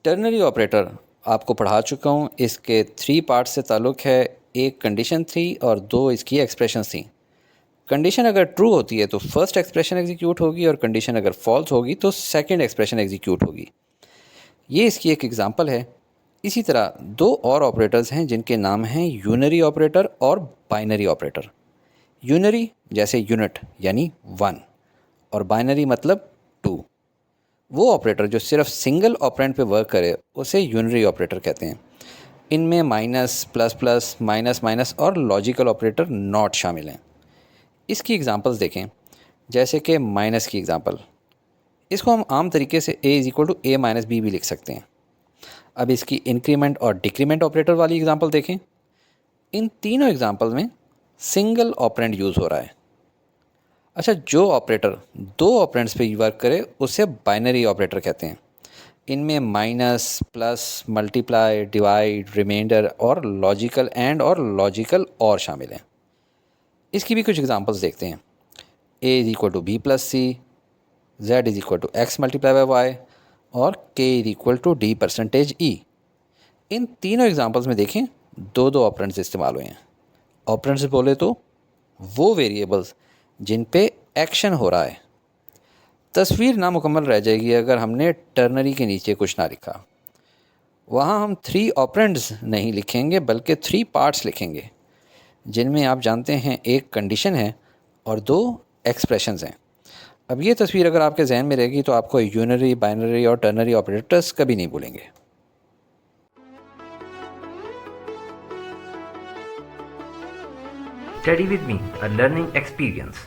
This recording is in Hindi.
टर्नरी ऑपरेटर आपको पढ़ा चुका हूँ। इसके 3 पार्ट्स से ताल्लुक़ है, एक कंडीशन थी और 2 इसकी एक्सप्रेशंस थी। कंडीशन अगर ट्रू होती है तो फर्स्ट एक्सप्रेशन एग्जीक्यूट होगी और कंडीशन अगर फॉल्स होगी तो सेकंड एक्सप्रेशन एग्जीक्यूट होगी। ये इसकी एक एग्जांपल है। इसी तरह 2 और ऑपरेटर्स हैं जिनके नाम हैं यूनरी ऑपरेटर और बाइनरी ऑपरेटर। यूनरी जैसे यूनिट यानी 1 और बाइनरी मतलब 2। वो ऑपरेटर जो सिर्फ सिंगल ऑपरेंड पे वर्क करे उसे यूनरी ऑपरेटर कहते हैं। इनमें minus, plus plus, minus minus और लॉजिकल ऑपरेटर नॉट शामिल हैं। इसकी एग्जांपल्स देखें, जैसे कि माइनस की एग्जांपल। इसको हम आम तरीके से a = a - b भी लिख सकते हैं। अब इसकी इंक्रीमेंट और डिक्रीमेंट ऑपरेटर वाली एग्जांपल देखें। इन तीनों एग्जांपल में सिंगल ऑपरेंड यूज़ हो रहा है। अच्छा, जो ऑपरेटर 2 ऑपरेंड्स पे वर्क करे उसे बाइनरी ऑपरेटर कहते हैं। इनमें minus, plus, multiply, divide, remainder और लॉजिकल एंड और लॉजिकल और शामिल हैं। इसकी भी कुछ एग्जांपल्स देखते हैं। a = b + c, z = x × y और k = d%e। इन तीनों एग्जांपल्स में देखें 2 ऑपरेंड्स इस्तेमाल हुए हैं। ऑपरेंड्स बोले तो वो वेरिएबल्स जिन पे एक्शन हो रहा है। तस्वीर नामुकम्मल रह जाएगी अगर हमने टर्नरी के नीचे कुछ ना लिखा। वहाँ हम 3 ऑपरेंड्स नहीं लिखेंगे बल्कि 3 पार्ट्स लिखेंगे, जिनमें आप जानते हैं एक कंडीशन है और 2 एक्सप्रेशंस हैं। अब ये तस्वीर अगर आपके जहन में रहेगी तो आपको यूनरी, बाइनरी और टर्नरी ऑपरेटर्स कभी नहीं भूलेंगे। Study with me, a learning experience.